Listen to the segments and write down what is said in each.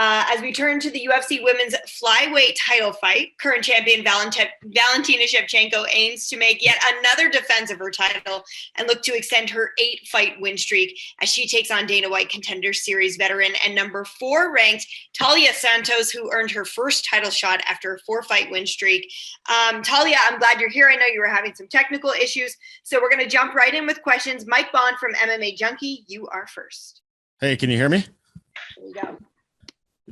As we turn to the UFC women's flyweight title fight, current champion Valentina Shevchenko aims to make yet another defense of her title and look to extend her 8-fight win streak as she takes on Dana White Contender Series veteran and number 4 ranked Taila Santos, who earned her first title shot after a 4-fight win streak. Talia, I'm glad you're here. I know you were having some technical issues, so we're going to jump right in with questions. Mike Bond from MMA Junkie, you are first. Hey, can you hear me? There you go.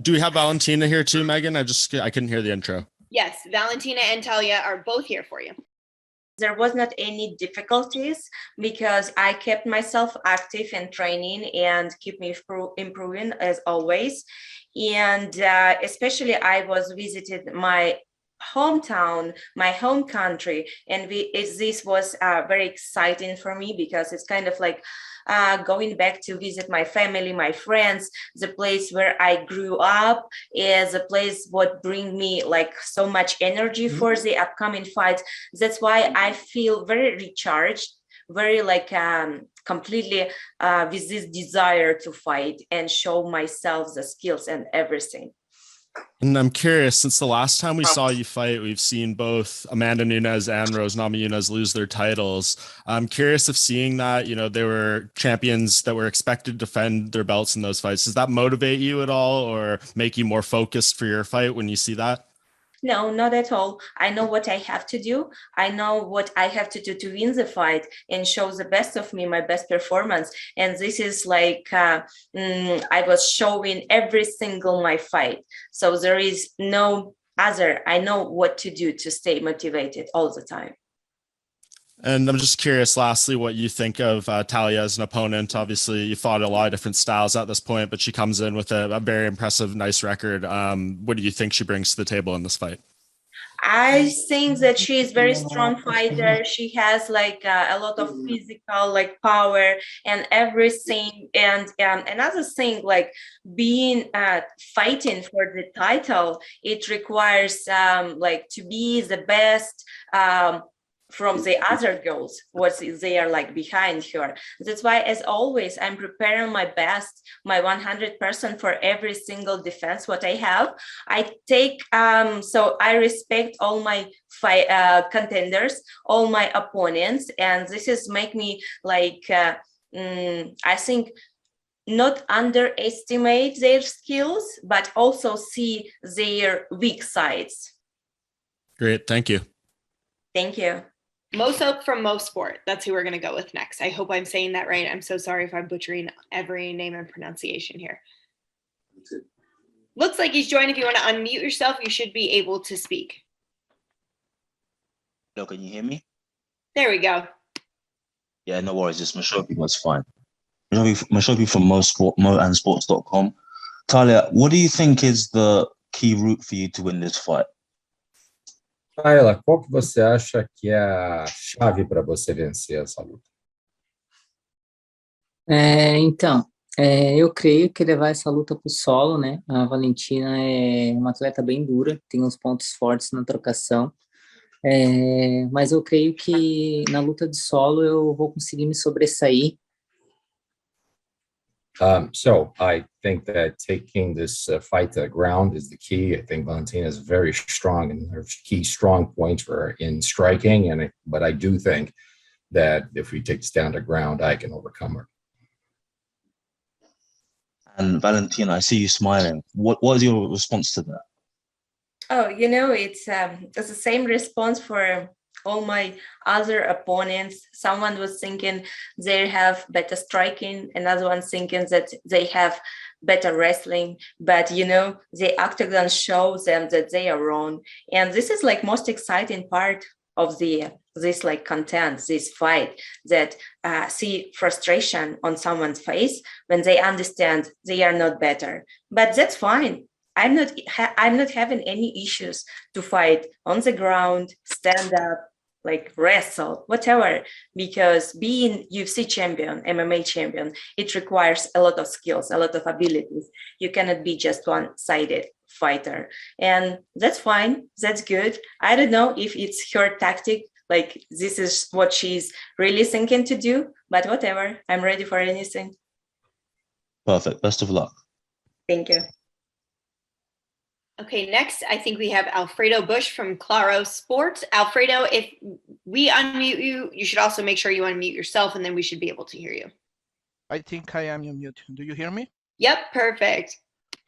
Do we have Valentina here too, Megan? I couldn't hear the intro. Yes, Valentina and Talia are both here for you. There was not any difficulties because I kept myself active in training and keep me improving as always. And especially I was visited my hometown, my home country, and this was very exciting for me because it's kind of like going back to visit my family, my friends. The place where I grew up is a place what bring me like so much energy for the upcoming fights. That's why I feel very recharged, very like completely with this desire to fight and show myself the skills and everything. And I'm curious, since the last time we saw you fight, we've seen both Amanda Nunes and Rose Namajunas lose their titles. I'm curious if seeing that, they were champions that were expected to defend their belts in those fights. Does that motivate you at all or make you more focused for your fight when you see that? No, not at all. I know what I have to do. I know what I have to do to win the fight and show the best of me, my best performance. And this is like I was showing every single my fight. So there is no other. I know what to do to stay motivated all the time. And I'm just curious, lastly, what you think of Taila as an opponent. Obviously, you fought a lot of different styles at this point, but she comes in with a very impressive, nice record. What do you think she brings to the table in this fight? I think that she is very strong fighter. She has like a lot of physical like power and everything. And another thing, like being fighting for the title, it requires like to be the best from the other girls, what they are like behind her. That's why, as always, I'm preparing my best, my 100% for every single defense what I have. I take, so I respect all my contenders, all my opponents, and this is make me like, I think, not underestimate their skills, but also see their weak sides. Great, thank you. Thank you. Moself from Mosport. That's who we're going to go with next. I hope I'm saying that right. I'm so sorry if I'm butchering every name and pronunciation here. Looks like he's joined. If you want to unmute yourself, you should be able to speak. Hello, can you hear me? There we go. Yeah, no worries. It's Mashopi. That's fine. Mashopi from moandsports.com. Talia, what do you think is the key route for you to win this fight? Taila, qual que você acha que é a chave para você vencer essa luta? Eu creio que levar essa luta para o solo, né? A Valentina é uma atleta bem dura, tem uns pontos fortes na trocação, mas eu creio que na luta de solo eu vou conseguir me sobressair. So I think that taking this fight to the ground is the key. I think Valentina is very strong, and her key strong points were in striking. But I do think that if we take this down to ground, I can overcome her. And Valentina, I see you smiling. What is your response to that? Oh, it's the same response for all my other opponents. Someone was thinking they have better striking, another one thinking that they have better wrestling, but the octagon shows them that they are wrong. And this is like most exciting part of this like content, this fight, that see frustration on someone's face when they understand they are not better. But that's fine. I'm not having any issues to fight on the ground, stand up, like wrestle, whatever, because being UFC champion, MMA champion, it requires a lot of skills, a lot of abilities. You cannot be just one-sided fighter. And that's fine, that's good. I don't know if it's her tactic, like this is what she's really thinking to do, but whatever, I'm ready for anything. Perfect, best of luck. Thank you. Okay, next, I think we have Alfredo Bush from Claro Sports. Alfredo, if we unmute you, you should also make sure you unmute yourself, and then we should be able to hear you. I think I am on mute. Do you hear me? Yep, perfect.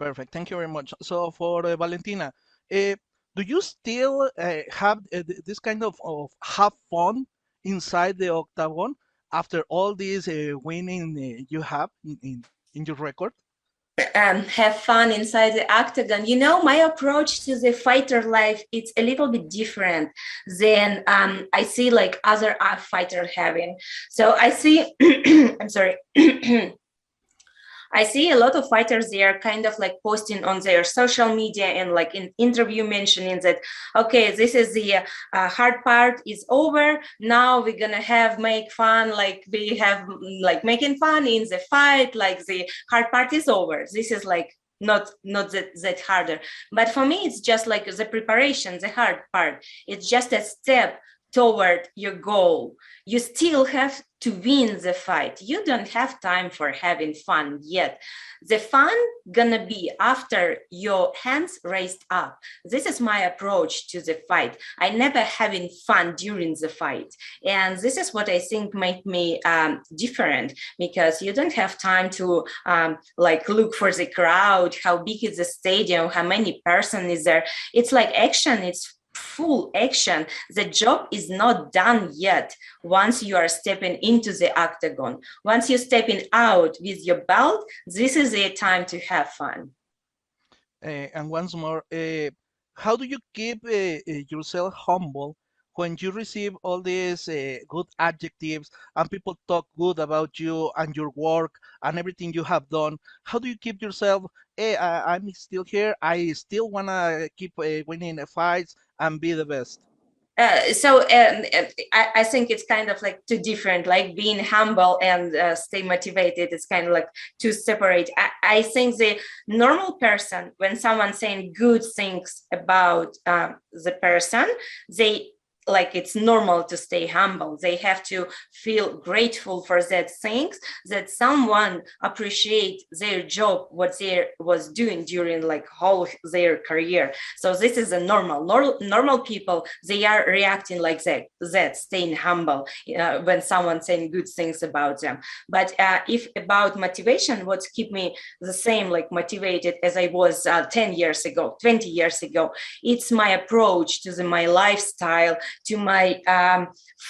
Perfect. Thank you very much. So for Valentina, do you still have this kind of have fun inside the octagon after all this winning you have in your record? Have fun inside the octagon. You know, my approach to the fighter life, it's a little bit different than I see like other fighters having. So I see, I'm sorry. I see a lot of fighters, they are kind of like posting on their social media and like in interview mentioning that, okay, this is the hard part is over. Now we're gonna have make fun, like we have like making fun in the fight, like the hard part is over. This is like not that harder. But for me, it's just like the preparation, the hard part. It's just a step toward your goal. You still have to win the fight. You don't have time for having fun yet. The fun gonna be after your hands raised up. This is my approach to the fight. I never having fun during the fight. And this is what I think make me different, because you don't have time to like look for the crowd, how big is the stadium, how many person is there. It's like action, it's full action. The job is not done yet. Once you are stepping into the octagon, once you're stepping out with your belt, this is the time to have fun. And once more, how do you keep yourself humble when you receive all these good adjectives and people talk good about you and your work and everything you have done? How do you keep yourself, hey, I'm still here, I still want to keep winning fights and be the best? I think it's kind of like two different, like being humble and stay motivated. It's kind of like two separate. I think the normal person, when someone's saying good things about the person, they like it's normal to stay humble. They have to feel grateful for that things, that someone appreciate their job, what they was doing during like whole their career. So this is a normal people, they are reacting like that staying humble when someone saying good things about them. But if about motivation, what keep me the same, like motivated as I was 10 years ago, 20 years ago, it's my approach to my lifestyle, to my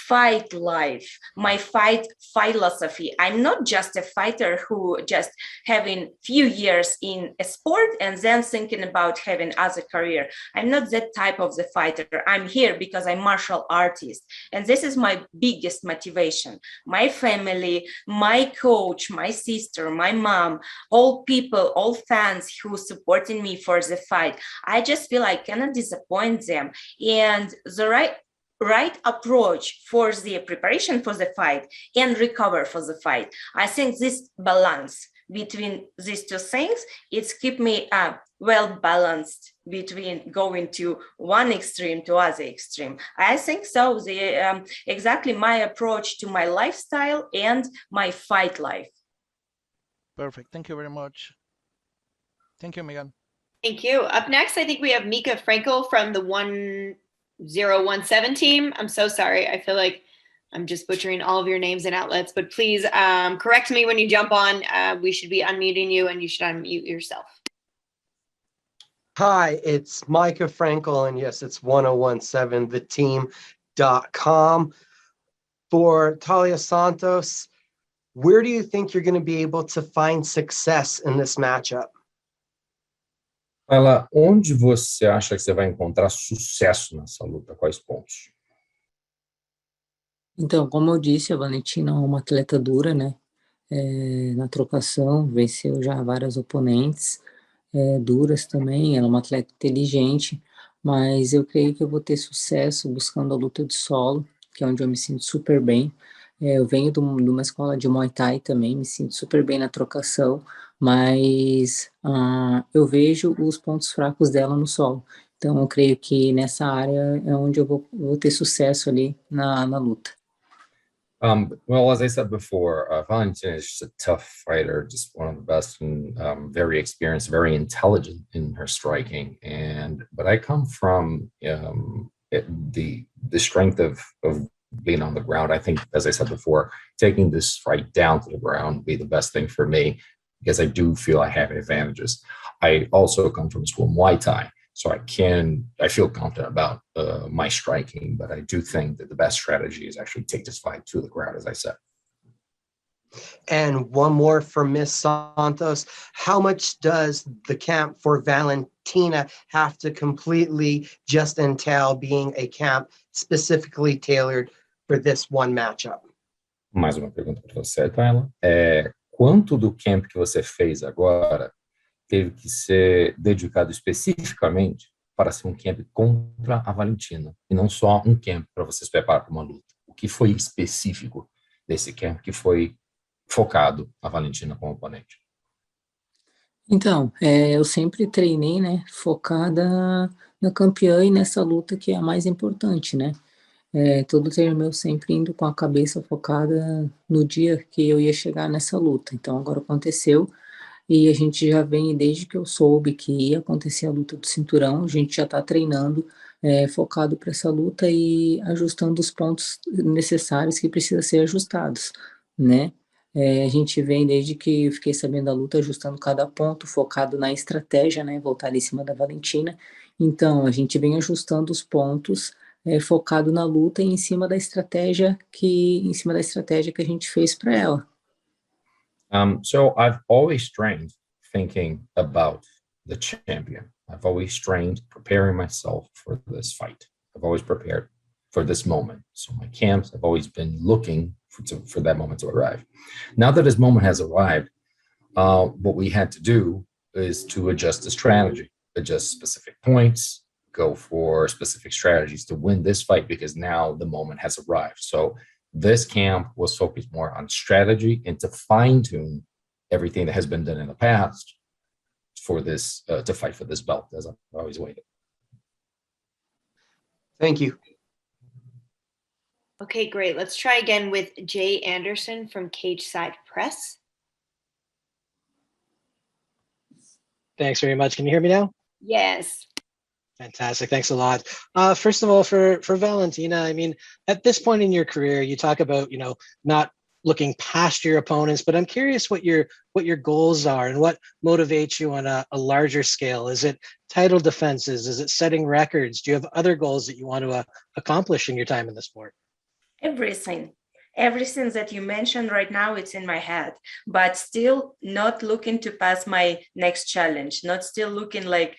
fight life, my fight philosophy. I'm not just a fighter who just having few years in a sport and then thinking about having other career. I'm not that type of the fighter. I'm here because I'm martial artist. And this is my biggest motivation. My family, my coach, my sister, my mom, all people, all fans who supporting me for the fight. I just feel I cannot disappoint them. And the right approach for the preparation for the fight and recover for the fight. I think this balance between these two things, it's keep me well balanced between going to one extreme to other extreme. I think so. The exactly my approach to my lifestyle and my fight life. Perfect. Thank you very much. Thank you, Megan. Thank you. Up next, I think we have Mika Frankel from the 1017 team. I'm so sorry. I feel like I'm just butchering all of your names and outlets, but please correct me when you jump on. We should be unmuting you and you should unmute yourself. Hi, it's Micah Frankel, and yes, it's 1017theteam.com. For Taila Santos, where do you think you're going to be able to find success in this matchup? Taila, onde você acha que você vai encontrar sucesso nessa luta? Quais pontos? Então, como eu disse, a Valentina é uma atleta dura, né? Na trocação, venceu já várias oponentes duras também. Ela é uma atleta inteligente, mas eu creio que eu vou ter sucesso buscando a luta de solo, que é onde eu me sinto super bem. Eu venho de uma escola de Muay Thai também, me sinto super bem na trocação, mas eu vejo os pontos fracos dela no solo. Então, eu creio que nessa área é onde eu vou ter sucesso ali na luta. Well, as I said before, Valentina is just a tough fighter, just one of the best, and very experienced, very intelligent in her striking. But I come from the strength of being on the ground. I think, as I said before, taking this fight down to the ground would be the best thing for me because I do feel I have advantages. I also come from school Muay Thai, so I feel confident about my striking, but I do think that the best strategy is actually take this fight to the ground, as I said. And one more for Miss Santos. How much does the camp for Valentina have to completely just entail being a camp specifically tailored for this one matchup? Mais uma pergunta para você, Taila. Quanto do camp que você fez agora teve que ser dedicado especificamente para ser um camp contra a Valentina, e não só um camp para você se preparar para uma luta? O que foi específico desse camp que foi focado a Valentina como oponente? Então, eu sempre treinei, né, focada na campeã e nessa luta que é a mais importante, né? Todo treino meu sempre indo com a cabeça focada no dia que eu ia chegar nessa luta. Então, agora aconteceu e a gente já vem, desde que eu soube que ia acontecer a luta do cinturão, a gente já está treinando focado para essa luta e ajustando os pontos necessários que precisam ser ajustados, né? A gente vem, desde que eu fiquei sabendo da luta, ajustando cada ponto, focado na estratégia, né? Voltar em cima da Valentina. Então, a gente vem ajustando os pontos, focado na luta e em cima da estratégia que a gente fez para ela. So I've always trained thinking about the champion. I've always trained preparing myself for this fight. I've always prepared for this moment. So my camps, I've always been looking for that moment to arrive. Now that this moment has arrived, what we had to do is to adjust the strategy, adjust specific points, go for specific strategies to win this fight because now the moment has arrived. So this camp was focused more on strategy and to fine-tune everything that has been done in the past for this, to fight for this belt, as I've always waited. Thank you. Okay, great. Let's try again with Jay Anderson from Cage Side Press. Thanks very much. Can you hear me now? Yes. Fantastic. Thanks a lot. First of all, for Valentina, I mean, at this point in your career, you talk about, not looking past your opponents, but I'm curious what your goals are and what motivates you on a larger scale. Is it title defenses? Is it setting records? Do you have other goals that you want to accomplish in your time in the sport? Everything that you mentioned right now, it's in my head, but still not looking to pass my next challenge, not still looking like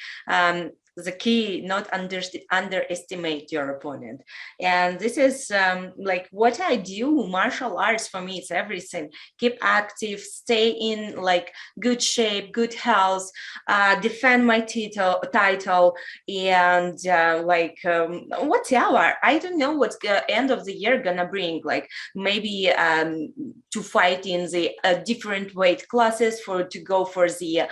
the key, not underestimate your opponent. And this is like what I do. Martial arts for me, it's everything. Keep active, stay in like good shape, good health, defend my title, and whatever. I don't know what's the end of the year gonna bring. Like maybe to fight in the different weight classes, to go for the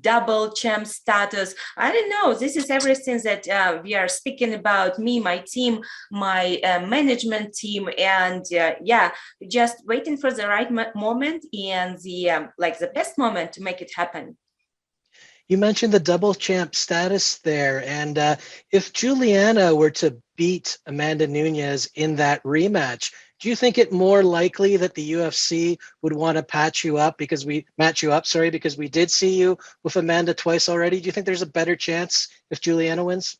double champ status. I don't know. This is everything that we are speaking about, me, my team, my management team, and just waiting for the right moment and the best moment to make it happen. You mentioned the double champ status there, and if Juliana were to beat Amanda Nunes in that rematch, do you think it more likely that the UFC would want to match you up because we did see you with Amanda twice already? Do you think there's a better chance if Juliana wins?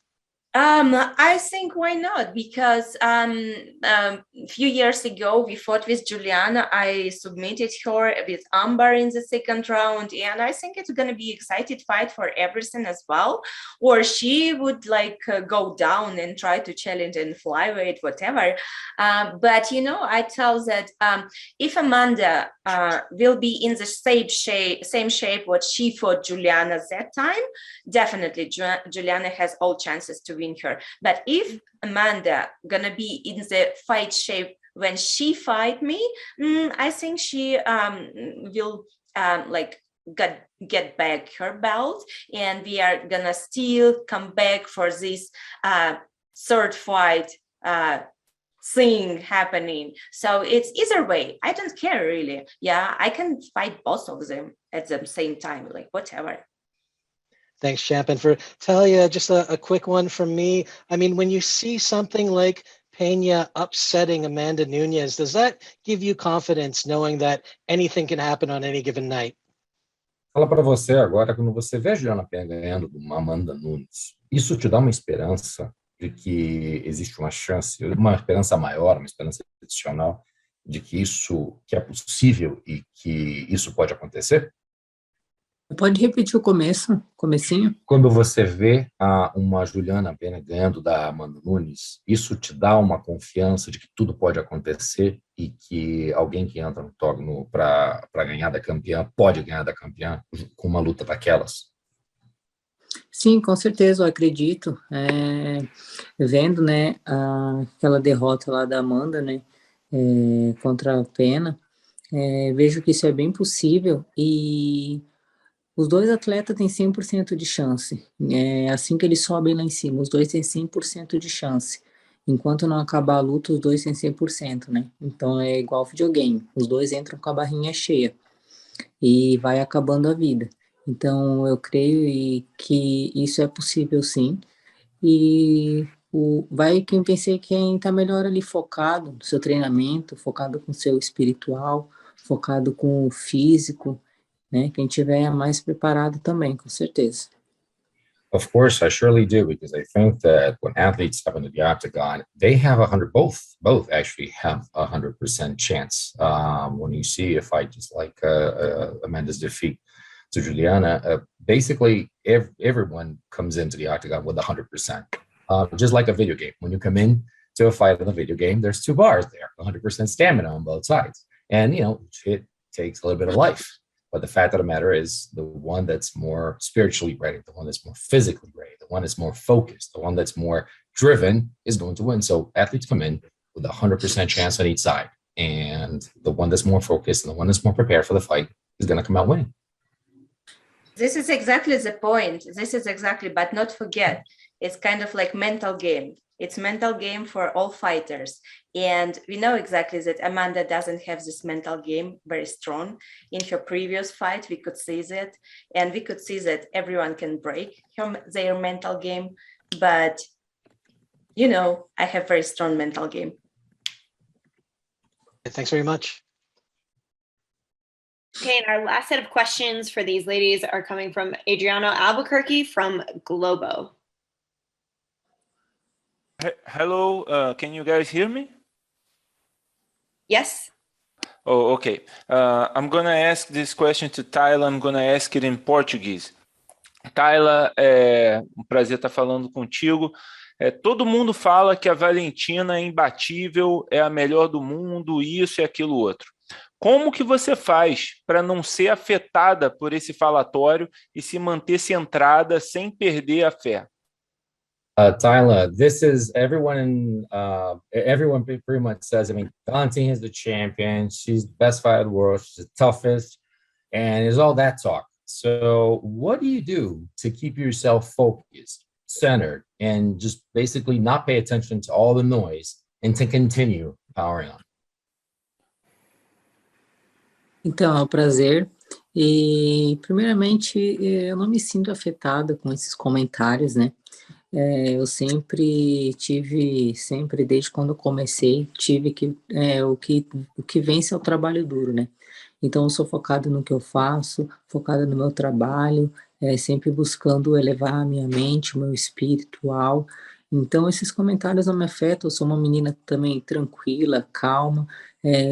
I think why not? Because a few years ago we fought with Juliana. I submitted her with Amber in the second round, and I think it's gonna be excited fight for everything as well. Or she would go down and try to challenge in flyweight, whatever. But I tell that if Amanda will be in the same shape what she fought Juliana that time, definitely Juliana has all chances to win her. But if Amanda gonna be in the fight shape when she fight me, I think she will get back her belt, and we are gonna still come back for this third fight thing happening. So it's either way. I don't care really. Yeah, I can fight both of them at the same time, like whatever. Thanks, Champ. And for Talia, just a quick one from me. I mean, when you see something like Pena upsetting Amanda Nunes, does that give you confidence knowing that anything can happen on any given night? Fala para você agora, quando você vê a Juliana Pena ganhando do Amanda Nunes, isso te dá uma esperança de que existe uma chance, uma esperança maior, uma esperança adicional de que isso que é possível e que isso pode acontecer? Pode repetir o comecinho? Quando você vê uma Juliana Pena ganhando da Amanda Nunes, isso te dá uma confiança de que tudo pode acontecer e que alguém que entra no octógono para ganhar da campeã pode ganhar da campeã com uma luta daquelas? Sim, com certeza, eu acredito. Vendo, né, aquela derrota lá da Amanda, né, contra a Pena, vejo que isso é bem possível e os dois atletas têm 100% de chance. Assim que eles sobem lá em cima, os dois têm 100% de chance. Enquanto não acabar a luta, os dois têm 100%, né? Então é igual videogame. Os dois entram com a barrinha cheia e vai acabando a vida. Então eu creio que isso é possível sim. E vai quem pensei quem tá melhor ali focado no seu treinamento, focado com o seu espiritual, focado com o físico, né? Quem tiver mais preparado também, com certeza. Of course, I surely do, because I think that when athletes step into the octagon, they have both actually have 100% chance. When you see a fight just like Amanda's defeat to Juliana, basically everyone comes into the octagon with 100%. Just like a video game. When you come in to a fight in a video game, there's 2 bars there, 100% stamina on both sides. And, it takes a little bit of life. But the fact of the matter is the one that's more spiritually ready, the one that's more physically ready, the one that's more focused, the one that's more driven is going to win. So athletes come in with 100% chance on each side. And the one that's more focused and the one that's more prepared for the fight is going to come out winning. This is exactly the point. But not forget, it's kind of like mental game. It's mental game for all fighters. And we know exactly that Amanda doesn't have this mental game very strong. In her previous fight, we could see that. And we could see that everyone can break their mental game. But, I have very strong mental game. Thanks very much. Okay, and our last set of questions for these ladies are coming from Adriano Albuquerque from Globo. Hello, can you guys hear me? Yes. Oh, okay. I'm going to ask this question to Taila. I'm going to ask it in Portuguese. Taila, é um prazer estar falando contigo. Todo mundo fala que a Valentina é imbatível, é a melhor do mundo, isso e aquilo outro. Como que você faz para não ser afetada por esse falatório e se manter centrada sem perder a fé? Taila, this is everyone pretty much says, Valentina is the champion. She's the best fighter in the world. She's the toughest. And there's all that talk. So what do you do to keep yourself focused, centered, and just basically not pay attention to all the noise and to continue powering on? Então, é um prazer. E, primeiramente, eu não me sinto afetada com esses comentários, né? Eu sempre desde quando eu comecei, tive que o que vence é o trabalho duro, né? Então eu sou focado no que eu faço, focado no meu trabalho, sempre buscando elevar a minha mente, o meu espiritual. Então esses comentários não me afetam, eu sou uma menina também tranquila, calma,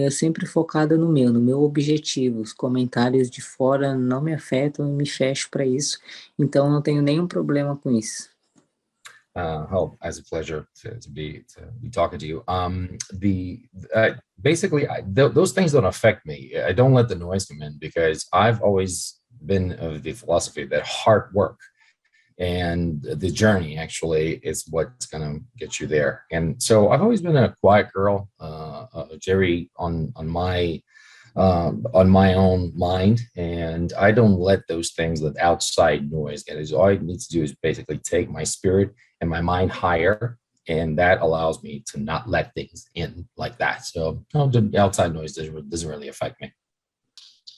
sempre focada no meu objetivo. Os comentários de fora não me afetam, eu me fecho para isso, então não tenho nenhum problema com isso. As a pleasure to be talking to you. Basically, those things don't affect me. I don't let the noise come in because I've always been of the philosophy that hard work and the journey actually is what's going to get you there. And so I've always been a quiet girl, Jerry on my own mind, and I don't let those things, that outside noise get. All I need to do is basically take my spirit and my mind higher and that allows me to not let things in like that. So the outside noise doesn't really affect me.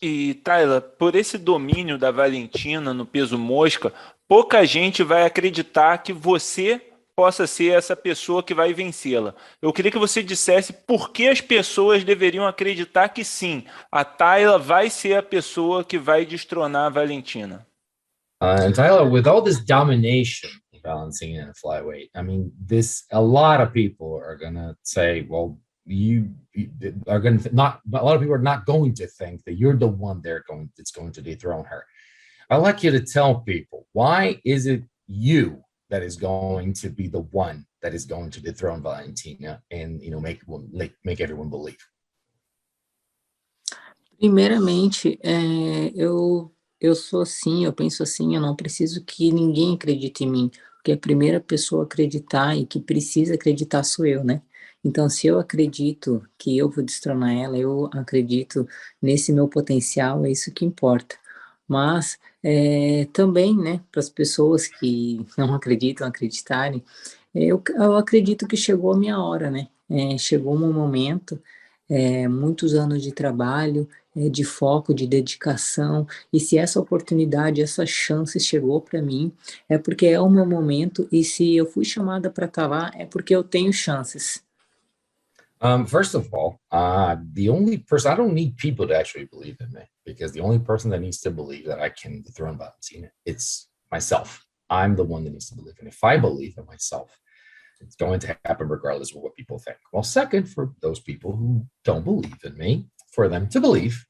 E, Taila, por esse domínio da Valentina no peso mosca, pouca gente vai acreditar que você possa ser essa pessoa que vai vencê-la. Eu queria que você dissesse por que as pessoas deveriam acreditar que sim, a Taila vai ser a pessoa que vai destronar a Valentina. And Tyler, with all this domination of Valentina and flyweight, I mean, a lot of people are gonna say, well, you are going to not, a lot of people are not going to think that you're the one that's going to dethrone her. I'd like you to tell people, why is it you that is going to be the one that is going to dethrone Valentina and, you know, make everyone believe? Primeiramente, eu sou assim, eu penso assim, eu não preciso que ninguém acredite em mim, porque a primeira pessoa a acreditar e que precisa acreditar sou eu, né? Então, se eu acredito que eu vou destronar ela, eu acredito nesse meu potencial, é isso que importa. Mas também, né, para as pessoas que não acreditam, acreditarem, eu acredito que chegou a minha hora, né? Chegou um momento, muitos anos de trabalho, de foco, de dedicação, e se essa oportunidade, essa chance chegou para mim, é porque é o meu momento, e se eu fui chamada para estar lá, é porque eu tenho chances. First of all, the only person, I don't need people to actually believe in me, because the only person that needs to believe that I can dethrone Valentina, it's myself. I'm the one that needs to believe. And if I believe in myself, it's going to happen regardless of what people think. Well, second, for those people who don't believe in me, for them to believe,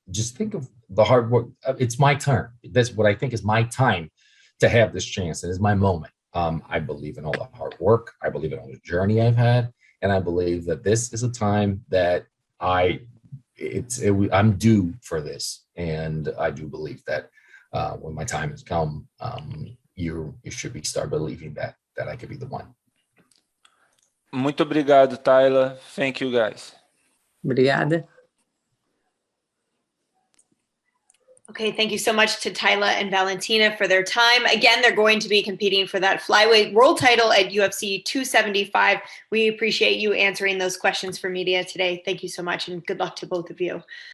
just think of the hard work. It's my turn. That's what I think is my time to have this chance. It is my moment. I believe in all the hard work. I believe in all the journey I've had. And I believe that this is a time that I'm due for this. And I do believe that when my time has come, you should start believing that I could be the one. Muito obrigado, Taila. Thank you, guys. Obrigada. Okay, thank you so much to Taila and Valentina for their time. Again, they're going to be competing for that flyweight world title at UFC 275. We appreciate you answering those questions for media today. Thank you so much, and good luck to both of you.